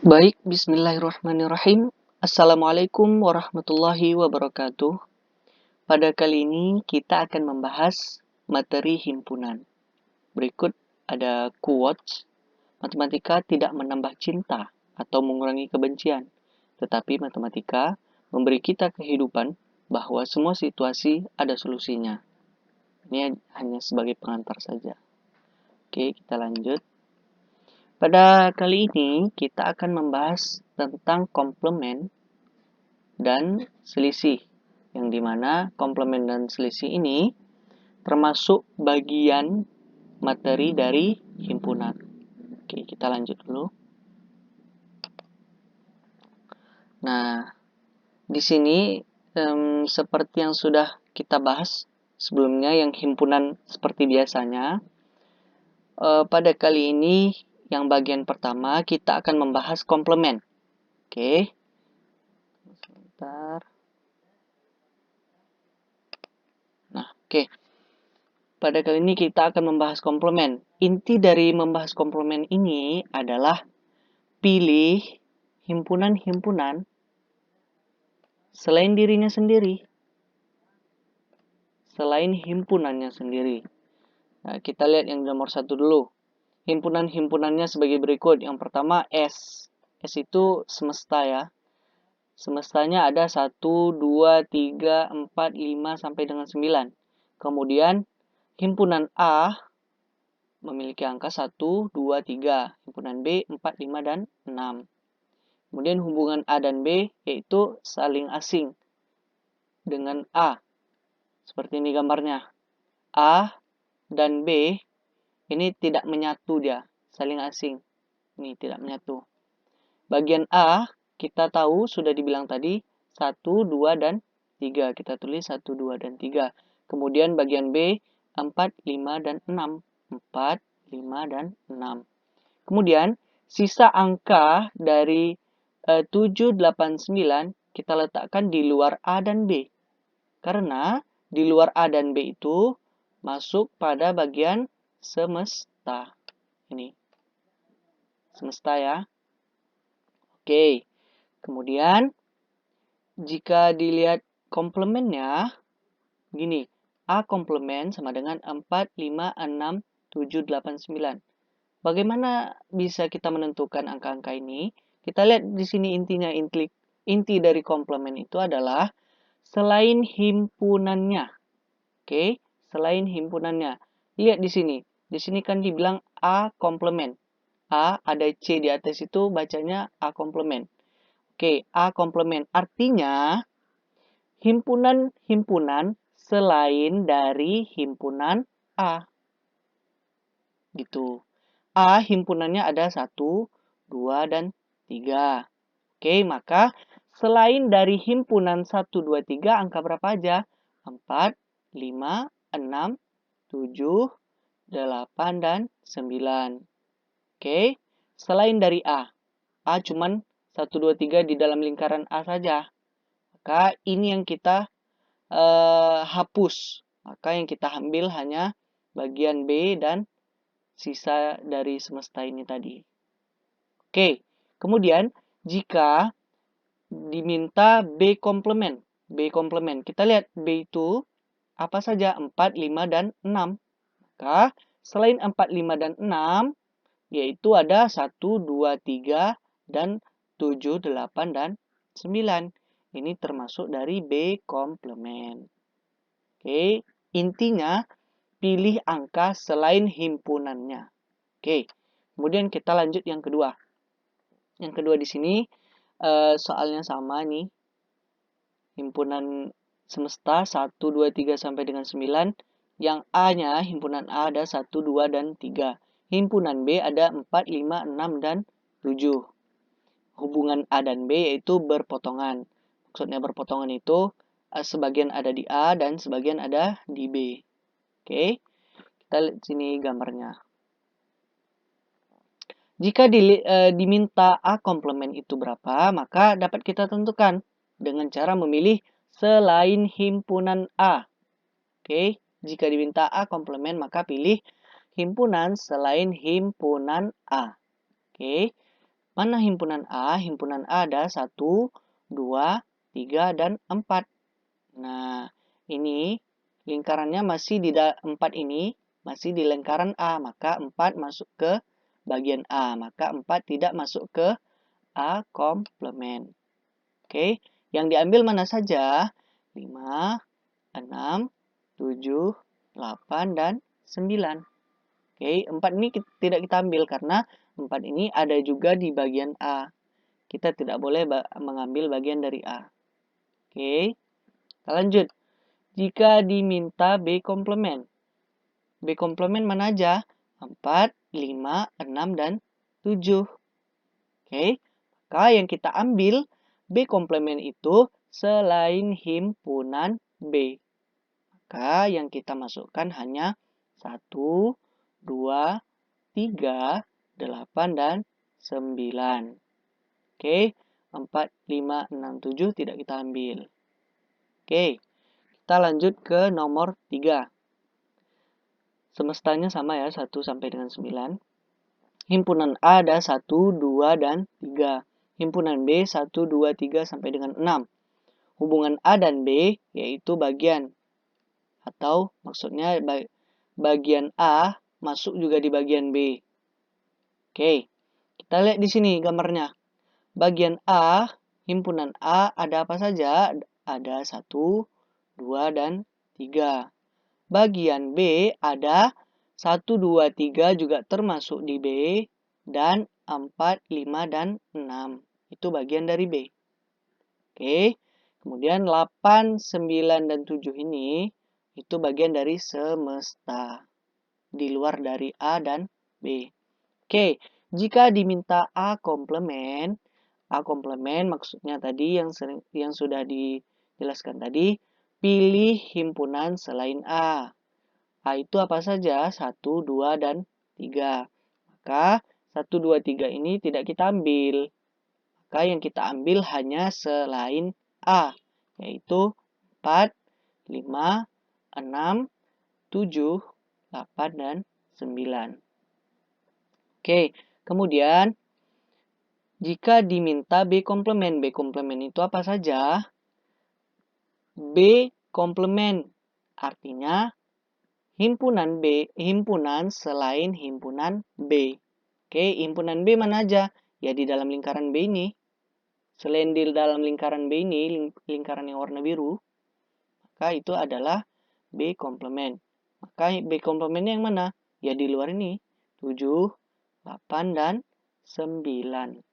Baik, bismillahirrahmanirrahim. Assalamualaikum warahmatullahi wabarakatuh. Pada kali ini kita akan membahas materi himpunan. Berikut ada quotes. Matematika tidak menambah cinta atau mengurangi kebencian, tetapi matematika memberi kita kehidupan bahwa semua situasi ada solusinya. Ini hanya sebagai pengantar saja. Oke, kita lanjut. Pada kali ini kita akan membahas tentang komplement dan selisih, yang dimana komplement dan selisih ini termasuk bagian materi dari himpunan. Oke, kita lanjut dulu. Nah, di sini seperti yang sudah kita bahas sebelumnya, yang himpunan seperti biasanya, pada kali ini yang bagian pertama kita akan membahas komplement. Oke, sebentar. Nah, oke. Pada kali ini kita akan membahas komplement. Inti dari membahas komplement ini adalah pilih himpunan-himpunan selain dirinya sendiri. Selain himpunannya sendiri. Nah, kita lihat yang nomor satu dulu. Himpunan-himpunannya sebagai berikut. Yang pertama S. S itu semesta ya. Semestanya ada 1, 2, 3, 4, 5, sampai dengan 9. Kemudian himpunan A memiliki angka 1, 2, 3. Himpunan B 4, 5, dan 6. Kemudian hubungan A dan B yaitu saling asing dengan A. Seperti ini gambarnya. A dan B ini tidak menyatu dia, saling asing. Ini tidak menyatu. Bagian A kita tahu sudah dibilang tadi 1, 2, dan 3. Kita tulis 1, 2, dan 3. Kemudian bagian B 4, 5, dan 6. 4, 5, dan 6. Kemudian sisa angka dari 7, 8, 9 kita letakkan di luar A dan B. Karena di luar A dan B itu masuk pada bagian semesta. Ini. Semesta ya. Oke. Kemudian jika dilihat komplemennya, gini. A komplement sama dengan 4, 5, 6, 7, 8, 9. Bagaimana bisa kita menentukan angka-angka ini? Kita lihat di sini intinya, inti dari komplement itu adalah selain himpunannya. Oke, selain himpunannya. Lihat di sini. Di sini kan dibilang A komplement. A ada C di atas itu bacanya A komplement. Oke, A komplement. Artinya himpunan-himpunan selain dari himpunan A. Gitu. A himpunannya ada 1, 2, dan 3. Oke, maka selain dari himpunan 1, 2, 3, angka berapa aja? 4, 5, 6, 7, 8, dan 9. Oke, selain dari A. A cuman 1, 2, 3 di dalam lingkaran A saja. Maka ini yang kita hapus. Maka yang kita ambil hanya bagian B dan sisa dari semesta ini tadi. Oke, kemudian jika diminta B komplement. B komplement. Kita lihat B itu apa saja? 4, 5, dan 6. Maka selain 4, 5, dan 6, yaitu ada 1, 2, 3, dan 7, 8, dan 9. Ini termasuk dari B komplement. Oke, intinya pilih angka selain himpunannya. Oke, kemudian kita lanjut yang kedua. Yang kedua di sini soalnya sama nih. Himpunan semesta 1, 2, 3 sampai dengan 9. Yang A-nya, himpunan A ada 1, 2, dan 3. Himpunan B ada 4, 5, 6, dan 7. Hubungan A dan B yaitu berpotongan. Maksudnya berpotongan itu sebagian ada di A dan sebagian ada di B. Oke, kita lihat sini gambarnya. Jika diminta A komplement itu berapa, maka dapat kita tentukan dengan cara memilih selain himpunan A. Oke, jika diminta A komplement, maka pilih himpunan selain himpunan A. Oke, Mana himpunan A? Himpunan A ada 1, 2, 3, dan 4. Nah, ini lingkarannya masih di 4 ini, masih di lingkaran A. Maka 4 masuk ke bagian A. Maka 4 tidak masuk ke A komplement. Oke, yang diambil mana saja? 5, 6, 7, 8, dan 9. Oke, 4 ini tidak kita ambil karena 4 ini ada juga di bagian A. Kita tidak boleh mengambil bagian dari A. Oke, kita lanjut. Jika diminta B komplement. B komplement mana aja? 4, 5, 6, dan 7. Oke, maka yang kita ambil B komplement itu selain himpunan B. Maka yang kita masukkan hanya 1, 2, 3, 8, dan 9. Oke, 4, 5, 6, 7 tidak kita ambil. Oke, kita lanjut ke nomor 3. Semestanya sama ya, 1 sampai dengan 9. Himpunan A ada 1, 2, dan 3. Himpunan B 1, 2, 3 sampai dengan 6. Hubungan A dan B yaitu bagian. Atau maksudnya bagian A masuk juga di bagian B. Oke, kita lihat di sini gambarnya. Bagian A, himpunan A ada apa saja? Ada 1, 2, dan 3. Bagian B ada 1, 2, 3 juga termasuk di B. Dan 4, 5, dan 6. Itu bagian dari B. Oke, kemudian 8, 9, dan 7 ini itu bagian dari semesta. Di luar dari A dan B. Oke, jika diminta A komplement maksudnya tadi yang sudah dijelaskan tadi, pilih himpunan selain A. A itu apa saja? 1, 2, dan 3. Maka 1, 2, 3 ini tidak kita ambil. Maka yang kita ambil hanya selain A, yaitu 4, 5, 6, 7, 8, dan 9. Oke, kemudian jika diminta B komplement itu apa saja? B komplement artinya himpunan selain himpunan B. Oke, himpunan B mana aja? Ya di dalam lingkaran B ini. Selain di dalam lingkaran B ini, lingkaran yang warna biru, maka itu adalah B komplement. Maka B komplementnya yang mana? Ya di luar ini. 7, 8, dan 9.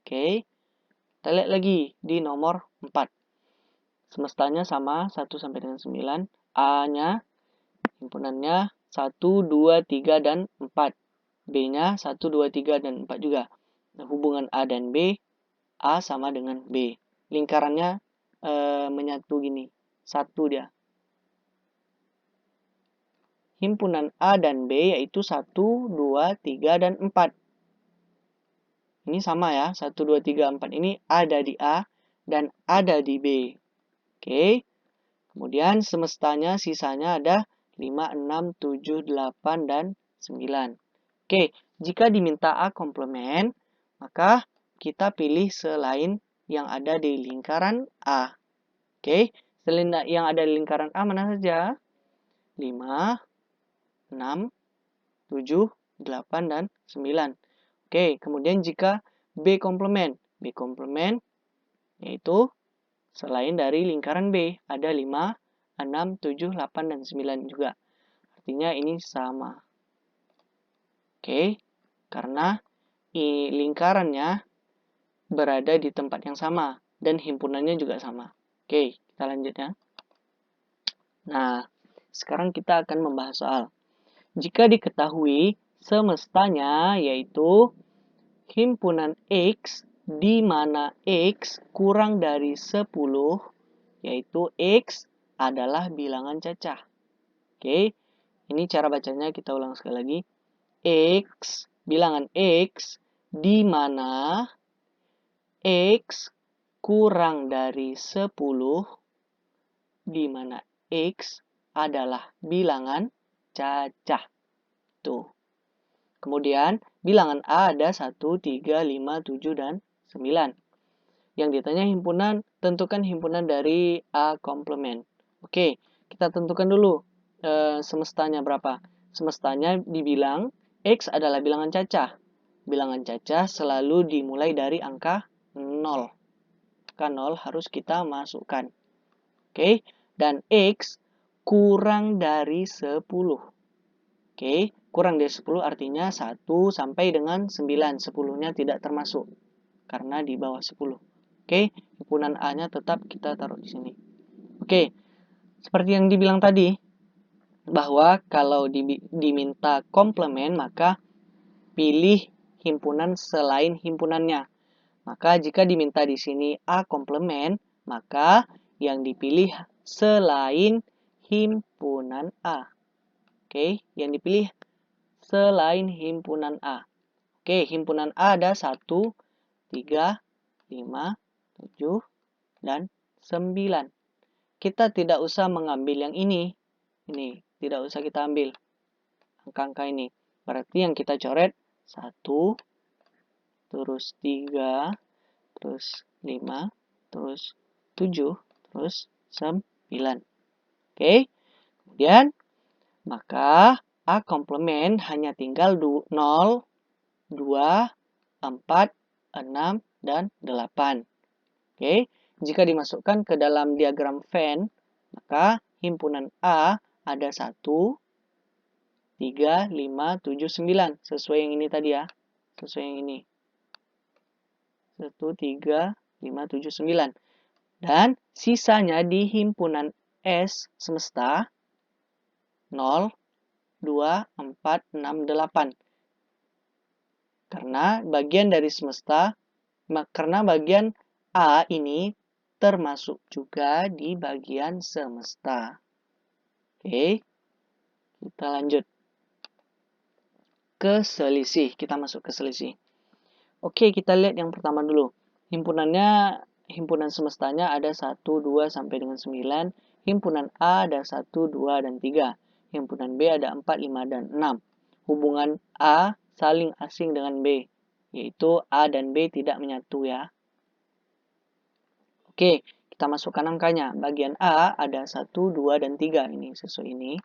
Oke, kita lihat lagi di nomor 4. Semestanya sama, 1 sampai dengan 9. A-nya, himpunannya 1, 2, 3, dan 4. B-nya 1, 2, 3, dan 4 juga. Nah, hubungan A dan B, A sama dengan B. Lingkarannya menyatu gini, satu dia. Himpunan A dan B yaitu 1, 2, 3, dan 4. Ini sama ya, 1, 2, 3, 4 ini ada di A dan ada di B. Oke, kemudian semestanya sisanya ada 5, 6, 7, 8, dan 9. Oke, jika diminta A komplement, maka kita pilih selain yang ada di lingkaran A. Oke, selain yang ada di lingkaran A mana saja? 5, 6, 7, 8, dan 9. Oke, kemudian jika B komplement yaitu selain dari lingkaran B, ada 5, 6, 7, 8, dan 9 juga. Artinya ini sama. Oke, karena lingkarannya berada di tempat yang sama dan himpunannya juga sama. Oke, kita lanjut ya. Nah, sekarang kita akan membahas soal jika diketahui semestanya yaitu himpunan X di mana X kurang dari 10, yaitu X adalah bilangan cacah. Oke, ini cara bacanya, kita ulang sekali lagi. X, bilangan X, di mana X kurang dari 10, di mana X adalah bilangan cacah. Tuh. Kemudian, bilangan A ada 1, 3, 5, 7, dan 9. Yang ditanya himpunan, tentukan himpunan dari A komplement. Oke, kita tentukan dulu semestanya berapa. Semestanya dibilang X adalah bilangan cacah. Bilangan cacah selalu dimulai dari angka 0. Angka 0 harus kita masukkan. Oke, dan X kurang dari 10. Oke, kurang dari 10 artinya 1 sampai dengan 9. 10-nya tidak termasuk karena di bawah 10. Oke, himpunan A-nya tetap kita taruh di sini. Oke, seperti yang dibilang tadi, bahwa kalau diminta komplement, maka pilih himpunan selain himpunannya. Maka jika diminta di sini A komplement, maka yang dipilih selain himpunan A. Oke, yang dipilih selain himpunan A. Oke, himpunan A ada 1, 3, 5, 7, dan 9. Kita tidak usah mengambil yang ini. Ini, tidak usah kita ambil angka-angka ini. Berarti yang kita coret 1, terus 3, terus 5, terus 7, terus 9. Oke, kemudian maka A komplement hanya tinggal 0, 2, 4, 6, dan 8. Oke, jika dimasukkan ke dalam diagram Venn, maka himpunan A ada 1, 3, 5, 7, 9. Sesuai yang ini tadi ya. Sesuai yang ini. 1, 3, 5, 7, 9. Dan sisanya di himpunan S semesta 0, 2, 4, 6, 8. Karena bagian dari semesta, karena bagian A ini termasuk juga di bagian semesta. Oke, kita lanjut ke selisih. Kita masuk ke selisih. Oke, kita lihat yang pertama dulu. Himpunan semestanya ada 1, 2, sampai dengan 9. Himpunan A ada 1, 2, dan 3. Himpunan B ada 4, 5, dan 6. Hubungan A saling asing dengan B, yaitu A dan B tidak menyatu ya. Oke, kita masukkan angkanya. Bagian A ada 1, 2, dan 3. Ini sesuai ini.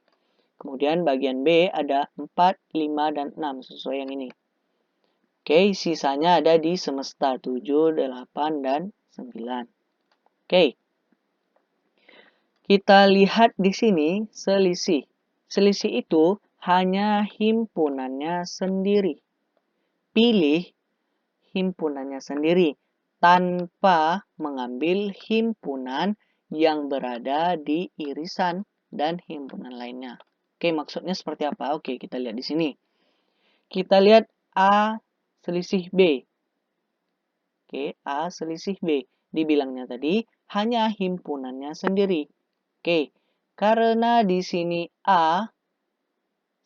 Kemudian bagian B ada 4, 5, dan 6. Sesuai yang ini. Oke, sisanya ada di semesta 7, 8, dan 9. Oke. Kita lihat di sini selisih. Selisih itu hanya himpunannya sendiri. Pilih himpunannya sendiri tanpa mengambil himpunan yang berada di irisan dan himpunan lainnya. Oke, maksudnya seperti apa? Oke, kita lihat di sini. Kita lihat A selisih B. Oke, A selisih B. Dibilangnya tadi hanya himpunannya sendiri. Oke, karena di sini A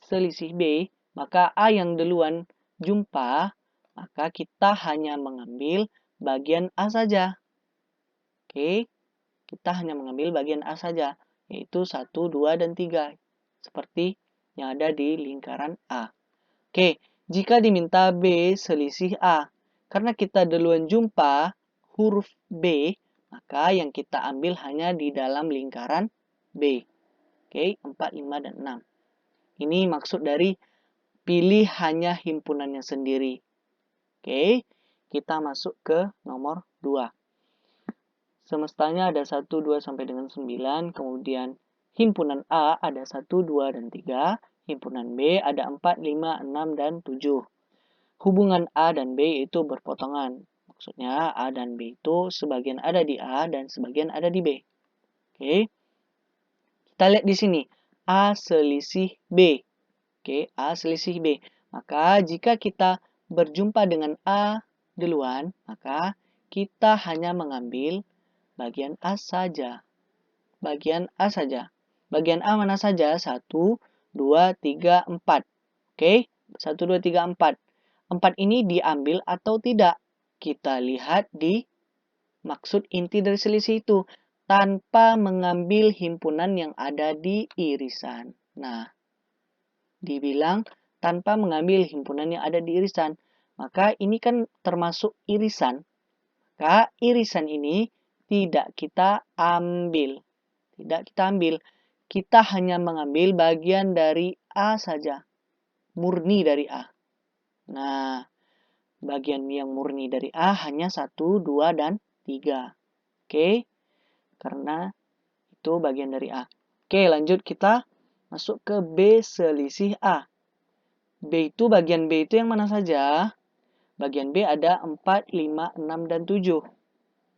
selisih B, maka A yang duluan jumpa, maka kita hanya mengambil bagian A saja. Oke, kita hanya mengambil bagian A saja, yaitu 1, 2, dan 3. Seperti yang ada di lingkaran A. Oke, jika diminta B selisih A, karena kita duluan jumpa huruf B, maka yang kita ambil hanya di dalam lingkaran B. Oke, 4, 5, dan 6. Ini maksud dari pilih hanya himpunannya sendiri. Oke, kita masuk ke nomor 2. Semestanya ada 1, 2, sampai dengan 9. Kemudian himpunan A ada 1, 2, dan 3. Himpunan B ada 4, 5, 6, dan 7. Hubungan A dan B itu berpotongan. Maksudnya A dan B itu sebagian ada di A dan sebagian ada di B. Oke. Kita lihat di sini. A selisih B. Oke, A selisih B. Maka jika kita berjumpa dengan A duluan, maka kita hanya mengambil bagian A saja. Bagian A saja. Bagian A mana saja? 1, 2, 3, 4. Oke, 1, 2, 3, 4. 4 ini diambil atau tidak? Kita lihat di maksud inti dari selisih itu. Tanpa mengambil himpunan yang ada di irisan. Nah, dibilang tanpa mengambil himpunan yang ada di irisan. Maka ini kan termasuk irisan. Maka irisan ini tidak kita ambil. Tidak kita ambil. Kita hanya mengambil bagian dari A saja. Murni dari A. Nah, bagian yang murni dari A hanya 1, 2, dan 3. Oke, karena itu bagian dari A. Oke, lanjut kita masuk ke B selisih A. B itu bagian B itu yang mana saja? Bagian B ada 4, 5, 6, dan 7.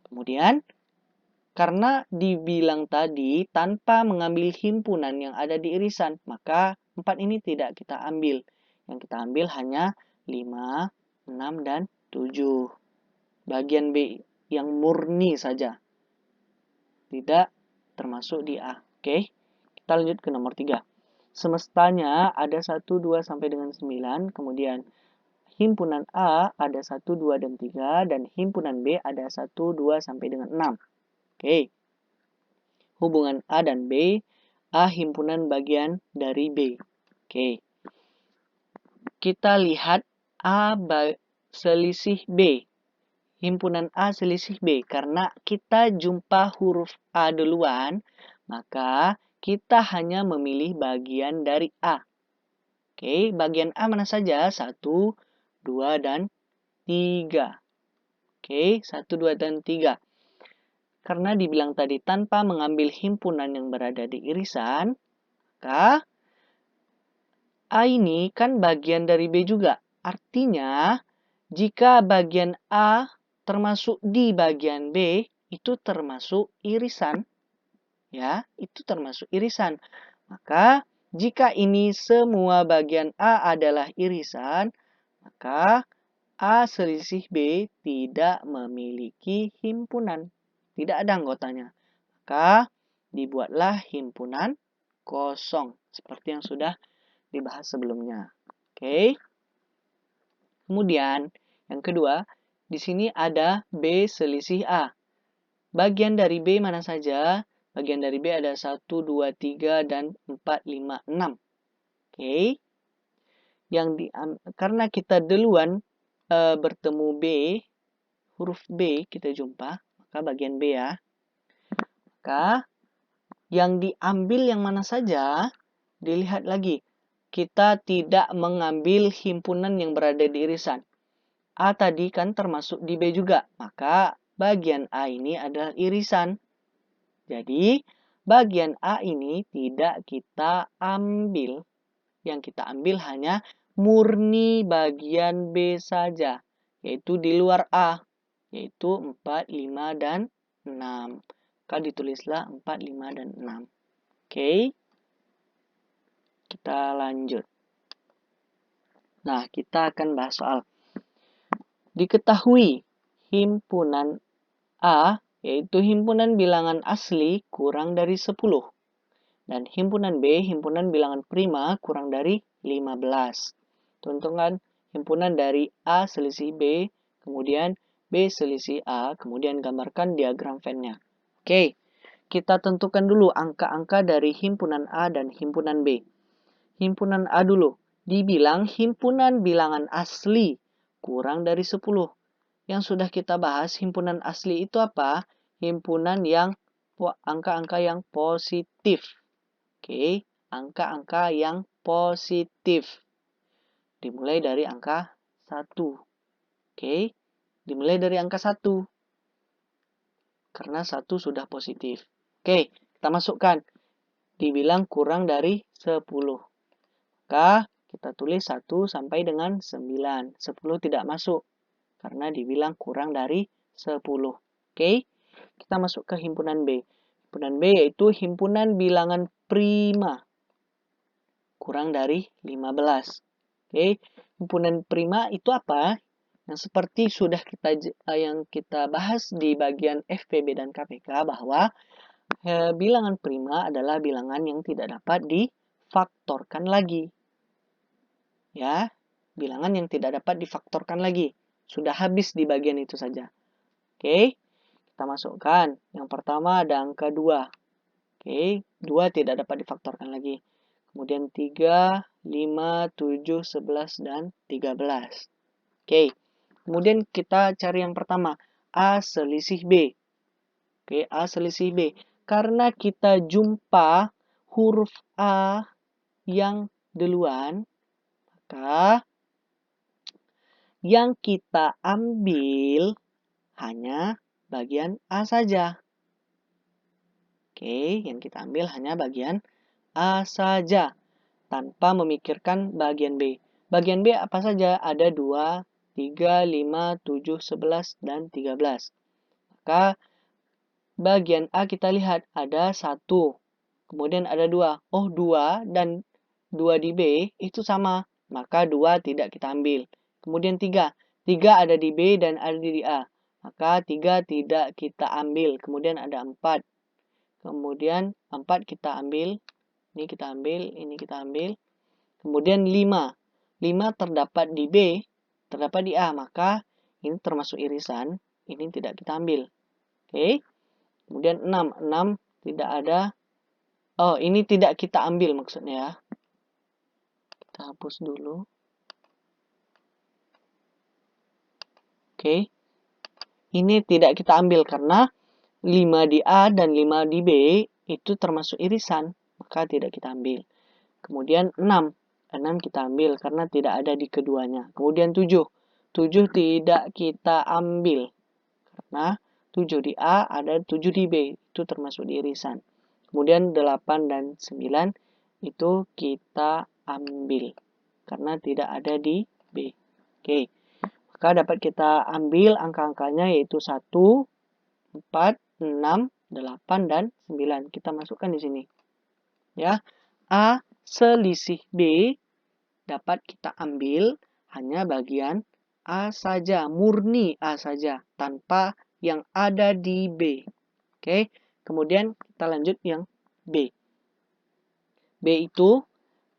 Kemudian, karena dibilang tadi tanpa mengambil himpunan yang ada di irisan, maka 4 ini tidak kita ambil. Yang kita ambil hanya 5, 6, dan 7. Bagian B yang murni saja. Tidak termasuk di A. Oke, kita lanjut ke nomor 3. Semestanya ada 1, 2, sampai dengan 9. Kemudian himpunan A ada 1, 2, dan 3. Dan himpunan B ada 1, 2, sampai dengan 6. Oke. Hubungan A dan B. A himpunan bagian dari B. Oke. Kita lihat A selisih B. Himpunan A selisih B. Karena kita jumpa huruf A duluan, maka kita hanya memilih bagian dari A. Oke, bagian A mana saja? 1, 2, dan 3. Oke, 1, 2, dan 3. Karena dibilang tadi tanpa mengambil himpunan yang berada di irisan, maka A ini kan bagian dari B juga. Artinya, jika bagian A termasuk di bagian B, itu termasuk irisan. Ya, itu termasuk irisan. Maka, jika ini semua bagian A adalah irisan, maka A selisih B tidak memiliki himpunan. Tidak ada anggotanya. Maka, dibuatlah himpunan kosong. Seperti yang sudah dibahas sebelumnya. Oke. Kemudian, yang kedua, di sini ada B selisih A. Bagian dari B mana saja? Bagian dari B ada 1, 2, 3, dan 4, 5, 6. Oke. Karena kita duluan bertemu B, huruf B kita jumpa, maka bagian B ya. Maka yang diambil yang mana saja? Dilihat lagi. Kita tidak mengambil himpunan yang berada di irisan. A tadi kan termasuk di B juga. Maka bagian A ini adalah irisan. Jadi bagian A ini tidak kita ambil. Yang kita ambil hanya murni bagian B saja. Yaitu di luar A. Yaitu 4, 5, dan 6. Maka ditulislah 4, 5, dan 6. Oke. Kita lanjut. Nah, kita akan bahas soal diketahui himpunan A, yaitu himpunan bilangan asli kurang dari 10. Dan himpunan B, himpunan bilangan prima kurang dari 15. Tentukan himpunan dari A selisih B, kemudian B selisih A, kemudian gambarkan diagram Venn-nya. Oke, kita tentukan dulu angka-angka dari himpunan A dan himpunan B. Himpunan A dulu. Dibilang himpunan bilangan asli kurang dari 10. Yang sudah kita bahas, himpunan asli itu apa? Himpunan yang angka-angka yang positif. Oke, angka-angka yang positif. Dimulai dari angka 1. Oke, dimulai dari angka 1. Karena 1 sudah positif. Oke, kita masukkan. Dibilang kurang dari 10. Maka kita tulis 1 sampai dengan 9. 10 tidak masuk. Karena dibilang kurang dari 10. Oke, kita masuk ke himpunan B. Himpunan B yaitu himpunan bilangan prima. Kurang dari 15. Oke, himpunan prima itu apa? Yang seperti sudah yang kita bahas di bagian FPB dan KPK bahwa bilangan prima adalah bilangan yang tidak dapat difaktorkan lagi. Ya, bilangan yang tidak dapat difaktorkan lagi. Sudah habis di bagian itu saja. Oke, kita masukkan. Yang pertama ada angka 2. Oke, 2 tidak dapat difaktorkan lagi. Kemudian 3, 5, 7, 11, dan 13. Oke, kemudian kita cari yang pertama, A selisih B. Oke, A selisih B. Karena kita jumpa huruf A yang duluan, maka yang kita ambil hanya bagian A saja. Oke, yang kita ambil hanya bagian A saja, tanpa memikirkan bagian B. Bagian B apa saja? Ada 2, 3, 5, 7, 11, dan 13. Maka bagian A kita lihat ada 1, kemudian ada 2. Oh, 2 dan 2 di B itu sama, maka 2 tidak kita ambil. Kemudian 3. 3 ada di B dan ada di A, maka 3 tidak kita ambil. Kemudian ada 4. Kemudian 4 kita ambil. Ini kita ambil, ini kita ambil. Kemudian 5. 5 terdapat di B, terdapat di A, maka ini termasuk irisan, ini tidak kita ambil. Oke. Kemudian 6. 6 tidak ada. Oh, ini tidak kita ambil maksudnya ya. Kita hapus dulu. Oke. Ini tidak kita ambil karena 5 di A dan 5 di B itu termasuk irisan, maka tidak kita ambil. Kemudian 6. 6 kita ambil karena tidak ada di keduanya. Kemudian 7. 7 tidak kita ambil karena 7 di A ada 7 di B, itu termasuk di irisan. Kemudian 8 dan 9 itu kita ambil karena tidak ada di B. Oke. Maka dapat kita ambil angka-angkanya yaitu 1, 4, 6, 8, dan 9. Kita masukkan di sini. Ya. A selisih B dapat kita ambil hanya bagian A saja, murni A saja, tanpa yang ada di B. Oke. Kemudian kita lanjut yang B. B itu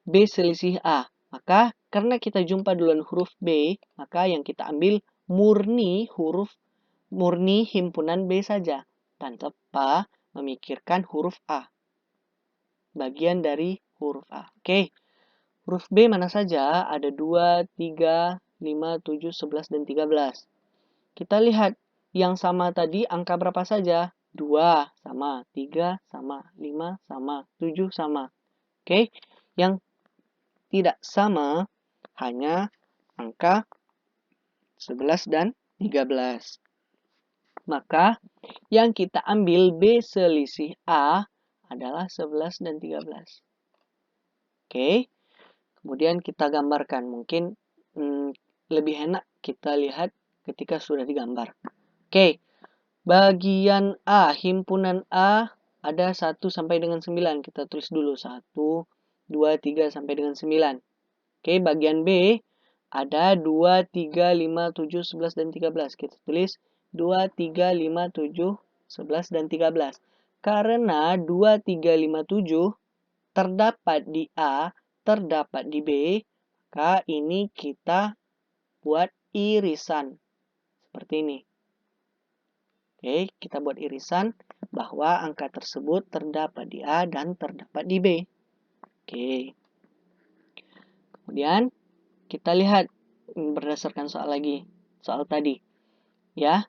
B selisih A. Maka karena kita jumpa duluan huruf B, maka yang kita ambil murni himpunan B saja, tanpa memikirkan huruf A. Bagian dari huruf A. Oke. Huruf B mana saja? Ada 2, 3, 5, 7, 11, dan 13. Kita lihat yang sama tadi angka berapa saja? 2 sama, 3 sama, 5 sama, 7 sama. Oke. Yang tidak sama hanya angka 11 dan 13. Maka yang kita ambil B selisih A adalah 11 dan 13. Oke. Kemudian kita gambarkan. Mungkin lebih enak kita lihat ketika sudah digambar. Oke. Bagian A, himpunan A ada 1 sampai dengan 9. Kita tulis dulu 1, 2, 3 sampai dengan 9. Oke, bagian B ada 2, 3, 5, 7, 11, dan 13. Kita tulis 2, 3, 5, 7, 11, dan 13. Karena 2, 3, 5, 7 terdapat di A, terdapat di B, maka ini kita buat irisan. Seperti ini. Oke, kita buat irisan bahwa angka tersebut terdapat di A dan terdapat di B. Oke. Kemudian kita lihat berdasarkan soal tadi. Ya.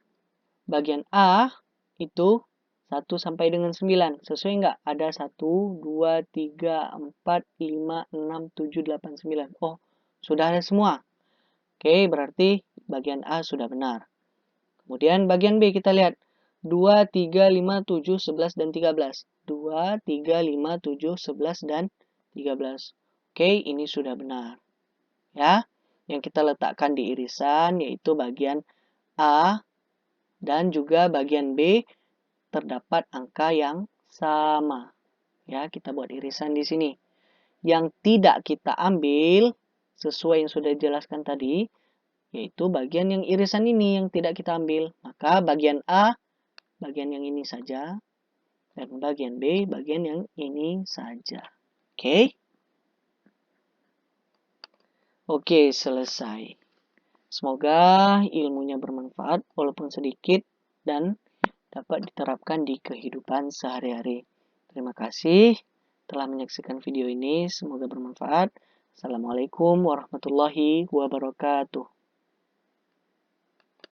Bagian A itu 1 sampai dengan 9. Sesuai enggak? Ada 1, 2, 3, 4, 5, 6, 7, 8, 9. Oh, sudah ada semua. Oke, berarti bagian A sudah benar. Kemudian bagian B kita lihat. 2, 3, 5, 7, 11, dan 13. 2, 3, 5, 7, 11, dan 13. Oke, ini sudah benar. Ya, yang kita letakkan di irisan yaitu bagian A dan juga bagian B terdapat angka yang sama. Ya, kita buat irisan di sini. Yang tidak kita ambil sesuai yang sudah dijelaskan tadi yaitu bagian yang irisan ini yang tidak kita ambil. Maka bagian A bagian yang ini saja dan bagian B bagian yang ini saja. Oke? Oke, selesai. Semoga ilmunya bermanfaat walaupun sedikit dan dapat diterapkan di kehidupan sehari-hari. Terima kasih telah menyaksikan video ini. Semoga bermanfaat. Assalamualaikum warahmatullahi wabarakatuh.